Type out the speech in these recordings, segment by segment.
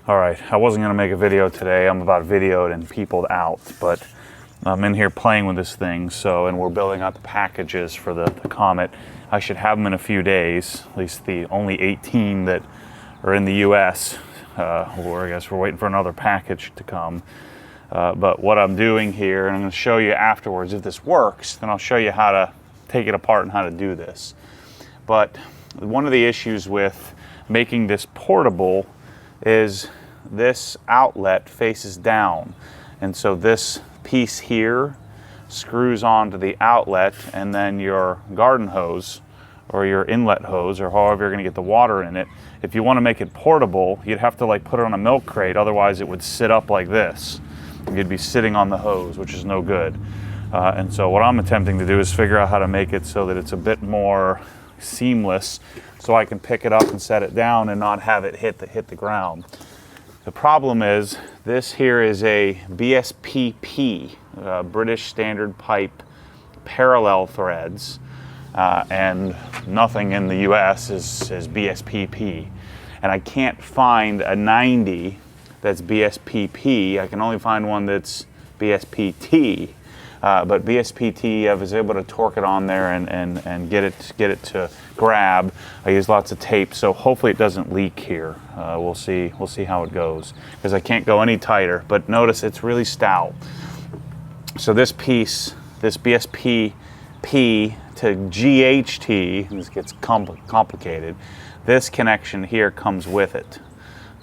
All right, I wasn't gonna make a video today. I'm about videoed and peopled out, but I'm in here playing with this thing, and we're building out the packages for the Comet. I should have them in a few days, at least the only 18 that are in the US, or I guess we're waiting for another package to come. But what I'm doing here, and I'm gonna show you afterwards, if this works, then I'll show you how to take it apart and how to do this. But one of the issues with making this portable is this outlet faces down, and so this piece here screws onto the outlet, and then your garden hose or your inlet hose, or however you're going to get the water in it, if you want to make it portable, you'd have to like put it on a milk crate, otherwise it would sit up like this. You'd be sitting on the hose, which is no good. And so what I'm attempting to do is figure out how to make it so that it's a bit more seamless, so I can pick it up and set it down and not have it hit the ground. The problem is this here is a BSPP, British Standard Pipe parallel threads, and nothing in the US is BSPP. And I can't find a 90 that's BSPP. I can only find one that's BSPT. But BSPT, I was able to torque it on there and get it to grab. I use lots of tape, so hopefully it doesn't leak here. We'll see how it goes, because I can't go any tighter. But notice it's really stout. So this piece, this BSPP to GHT, this gets complicated. This connection here comes with it.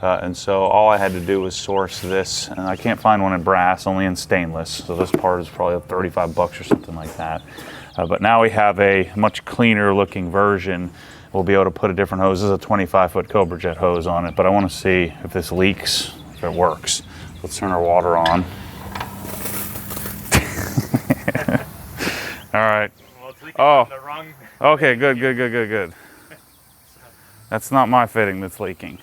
And so all I had to do was source this, and I can't find one in brass, only in stainless. So this part is probably $35 or something like that. But now we have a much cleaner looking version. We'll be able to put a different hose. This is a 25-foot Cobra Jet hose on it, but I want to see if this leaks, if it works. Let's turn our water on. All right. Well, it's leaking from the wrong... Okay, good. That's not my fitting that's leaking.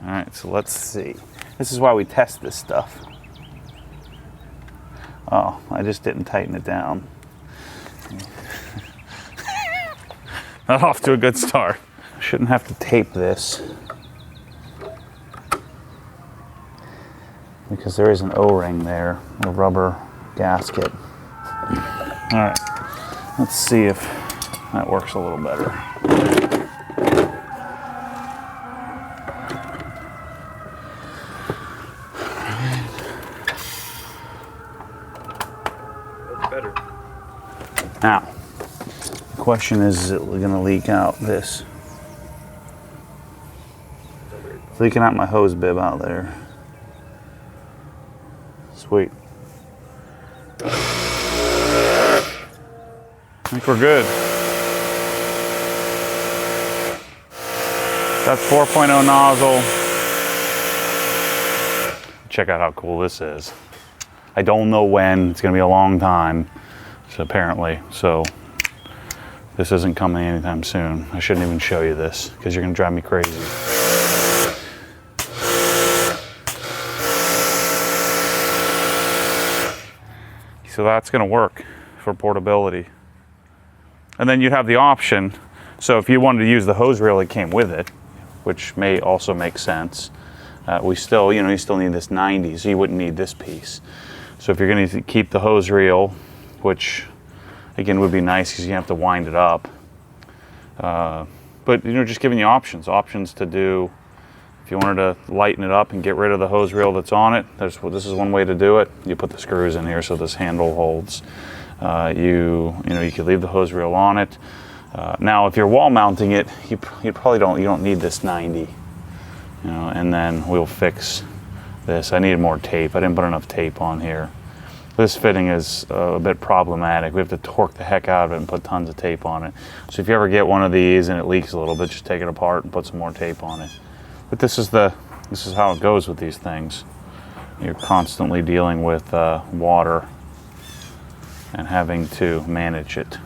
All right, so let's see. This is why we test this stuff. Oh, I just didn't tighten it down. Not off to a good start. Shouldn't have to tape this, because there is an O-ring there, a rubber gasket. All right, let's see if that works a little better. Better. Now, the question is it going to leak out this? It's leaking out my hose bib out there. Sweet. I think we're good. That's 4.0 nozzle. Check out how cool this is. I don't know when, it's gonna be a long time, so apparently. So this isn't coming anytime soon. I shouldn't even show you this, because you're gonna drive me crazy. So that's gonna work for portability. And then you'd have the option, so if you wanted to use the hose reel that came with it, which may also make sense, you still need this 90, so you wouldn't need this piece. So if you're going to keep the hose reel, which again would be nice because you have to wind it up, but just giving you options to do. If you wanted to lighten it up and get rid of the hose reel that's on it, this is one way to do it. You put the screws in here so this handle holds. You could leave the hose reel on it. Now, if you're wall mounting it, you probably don't need this 90. And then we'll fix this. I needed more tape. I didn't put enough tape on here. This fitting is a bit problematic. We have to torque the heck out of it and put tons of tape on it. So if you ever get one of these and it leaks a little bit, just take it apart and put some more tape on it. But this is how it goes with these things. You're constantly dealing with water and having to manage it.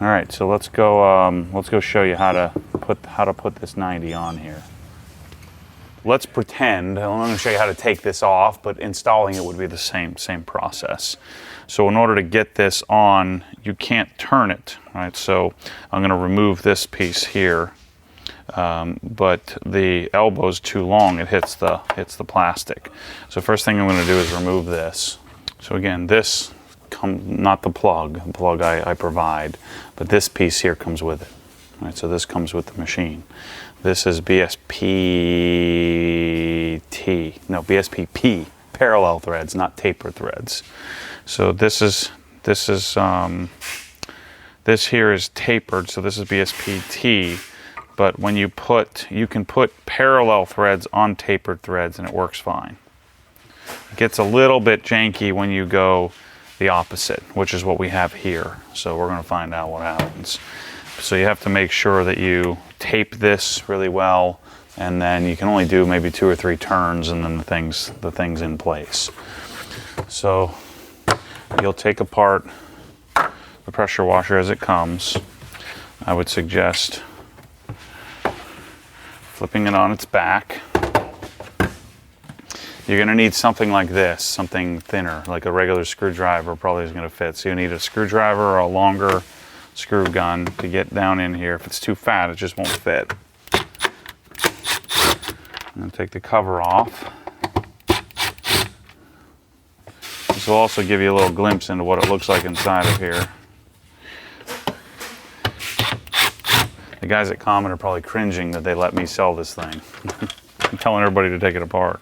All right, so let's go show you how to put this 90 on here. Let's pretend, I'm going to show you how to take this off, but installing it would be the same process. So in order to get this on, you can't turn it, right? So I'm going to remove this piece here. but the elbow's too long, it hits the plastic. So first thing I'm going to do is remove this. So again, this not the plug I provide, but this piece here comes with it. All right, so this comes with the machine. This is BSPP, parallel threads, not tapered threads. So this here is tapered, so this is BSPT. But when you can put parallel threads on tapered threads and it works fine. It gets a little bit janky when you go the opposite, which is what we have here. So we're going to find out what happens. So you have to make sure that you tape this really well, and then you can only do maybe 2 or 3 turns, and then the thing's in place. So you'll take apart the pressure washer as it comes. I would suggest flipping it on its back. You're going to need something like this, something thinner, like a regular screwdriver probably is going to fit. So you need a screwdriver or a longer screw gun to get down in here. If it's too fat, it just won't fit. I'm going to take the cover off. This will also give you a little glimpse into what it looks like inside of here. The guys at Comet are probably cringing that they let me sell this thing. I'm telling everybody to take it apart.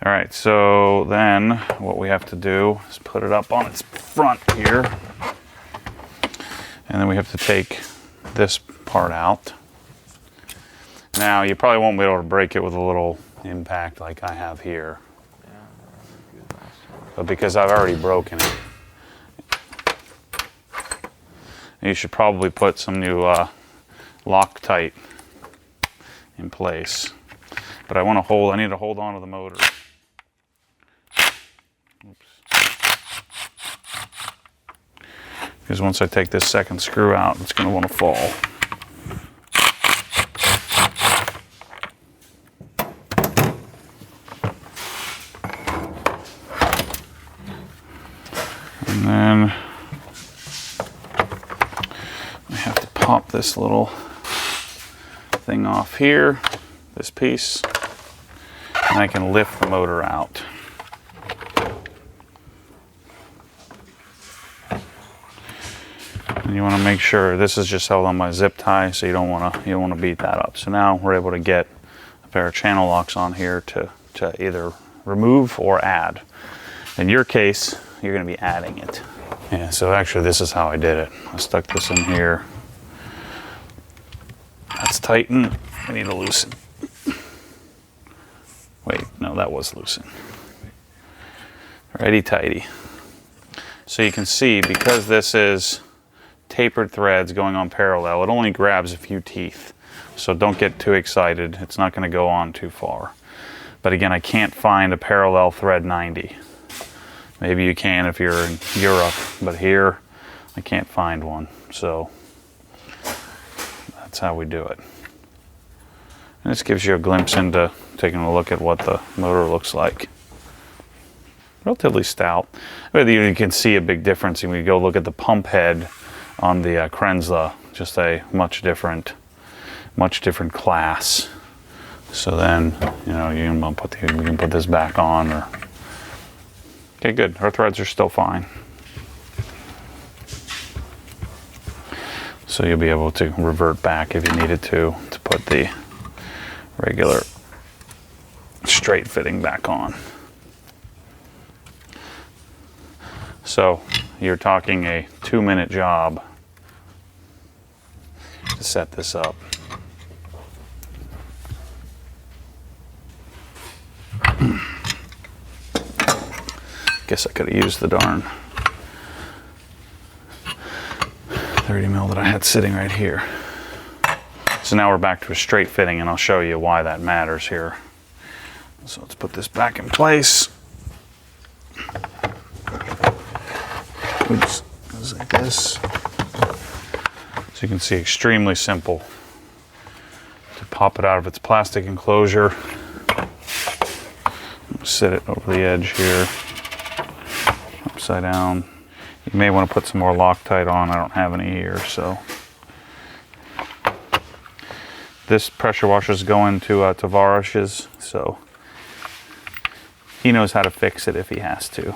All right, so then what we have to do is put it up on its front here. And then we have to take this part out. Now, you probably won't be able to break it with a little impact like I have here. But because I've already broken it, you should probably put some new Loctite in place. But I need to hold on to the motor. Oops. Because once I take this second screw out, it's going to want to fall. And then I have to pop this little thing off here, this piece, and I can lift the motor out. And you want to make sure this is just held on by zip tie, so you don't want to beat that up. So now we're able to get a pair of channel locks on here to either remove or add. In your case, you're going to be adding it. Yeah, so actually this is how I did it. I stuck this in here. That's tighten. I need to loosen. Wait, no, that was loosen. Righty tighty. So you can see, because this is tapered threads going on parallel, it only grabs a few teeth. So don't get too excited. It's not going to go on too far. But again, I can't find a parallel thread 90. Maybe you can if you're in Europe, but here I can't find one. So that's how we do it. And this gives you a glimpse into taking a look at what the motor looks like. Relatively stout. But you can see a big difference when you go look at the pump head on the Krenzla. Just a much different class. So then, you can put this back on. Or okay, good. Our threads are still fine. So you'll be able to revert back if you needed to put the regular straight fitting back on. So you're talking a 2-minute job to set this up. Guess I could have used the darn 30 mil that I had sitting right here. So now we're back to a straight fitting, and I'll show you why that matters here. So let's put this back in place. Oops, goes like this. So you can see, extremely simple to pop it out of its plastic enclosure. Sit it over the edge here, upside down. You may want to put some more Loctite on. I don't have any here, so. This pressure washer is going to Tavarish's, so he knows how to fix it if he has to.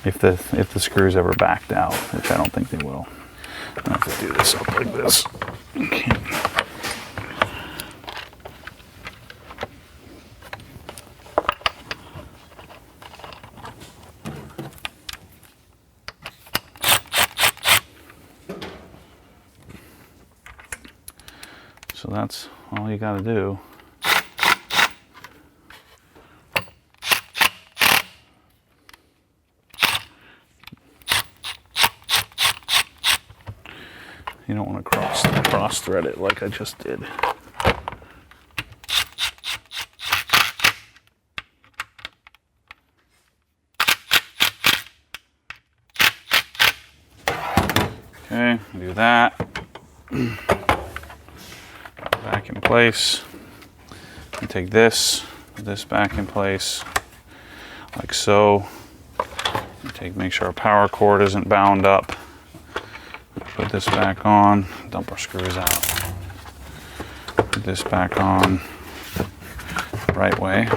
If the screws ever backed out, which I don't think they will. I have to do this up like this. Okay. So that's all you got to do. You don't want to cross thread it like I just did. Okay, do that. Back in place. And take this back in place, like so. Make sure our power cord isn't bound up. Put this back on, dump our screws out. Put this back on the right way.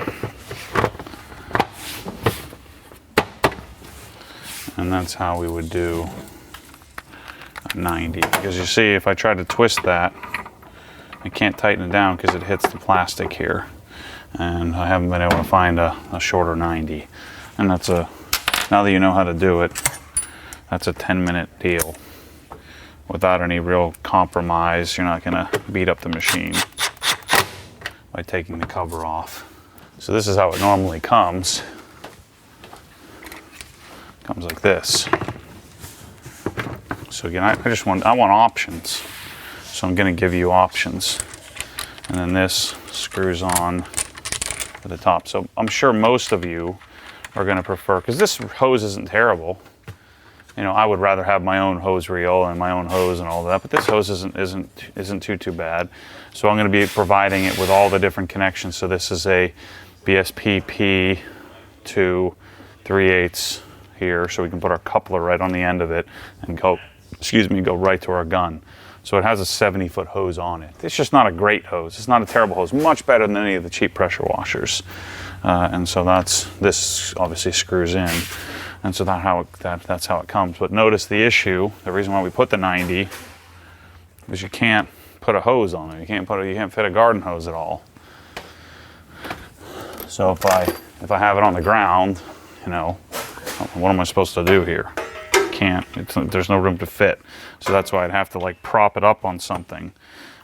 And that's how we would do a 90. Because you see, if I try to twist that, I can't tighten it down because it hits the plastic here. And I haven't been able to find a shorter 90. And that's now that you know how to do it, that's a 10-minute deal. Without any real compromise. You're not gonna beat up the machine by taking the cover off. So this is how it normally comes. Comes like this. So again, I want options. So I'm gonna give you options. And then this screws on to the top. So I'm sure most of you are gonna prefer, because this hose isn't terrible. You know, I would rather have my own hose reel and my own hose and all that, but this hose isn't too bad. So I'm going to be providing it with all the different connections. So this is a BSPP to 3/8 here, so we can put our coupler right on the end of it and go right to our gun. So it has a 70-foot hose on it. It's just not a great hose. It's not a terrible hose. Much better than any of the cheap pressure washers. And so this obviously screws in. And so that's how it comes. But notice the issue, the reason why we put the 90 is you can't put a hose on it. You can't fit a garden hose at all. So if I have it on the ground, you know, what am I supposed to do here? Can't. There's no room to fit. So that's why I'd have to like prop it up on something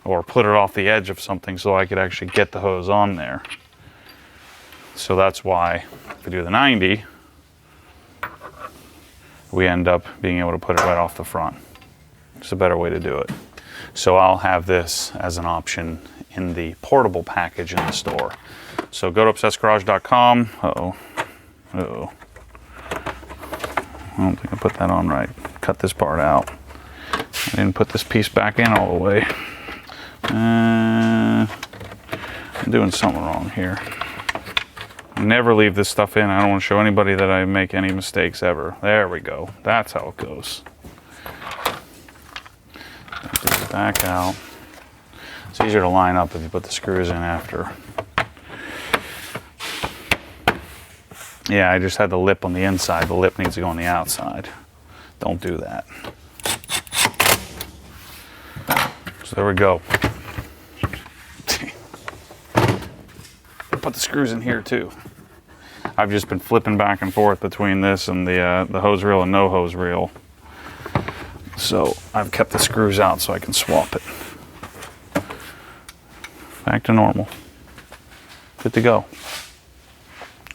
or put it off the edge of something so I could actually get the hose on there. So that's why if we do the 90, we end up being able to put it right off the front. It's a better way to do it. So I'll have this as an option in the portable package in the store. So go to obsessedgarage.com. Uh-oh. I don't think I put that on right. Cut this part out. I didn't put this piece back in all the way. I'm doing something wrong here. Never leave this stuff in. I don't want to show anybody that I make any mistakes ever. There we go. That's how it goes. Back out. It's easier to line up if you put the screws in after. Yeah, I just had the lip on the inside. The lip needs to go on the outside. Don't do that. So there we go. Put the screws in here too. I've just been flipping back and forth between this and the hose reel and no hose reel. So I've kept the screws out so I can swap it. Back to normal. Good to go.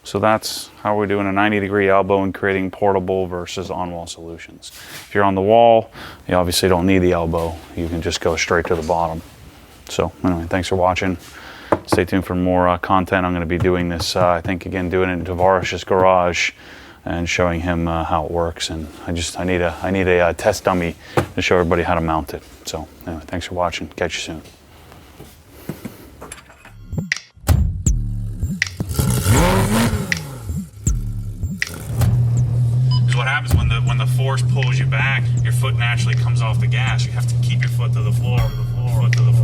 So that's how we're doing a 90-degree elbow and creating portable versus on-wall solutions. If you're on the wall, you obviously don't need the elbow. You can just go straight to the bottom. So anyway, thanks for watching. Stay tuned for more content. I'm going to be doing this, I think, again, doing it in Tavarish's garage and showing him how it works. And I need a test dummy to show everybody how to mount it. So anyway, thanks for watching. Catch you soon. What happens when the force pulls you back, your foot naturally comes off the gas. You have to keep your foot to the floor. foot to the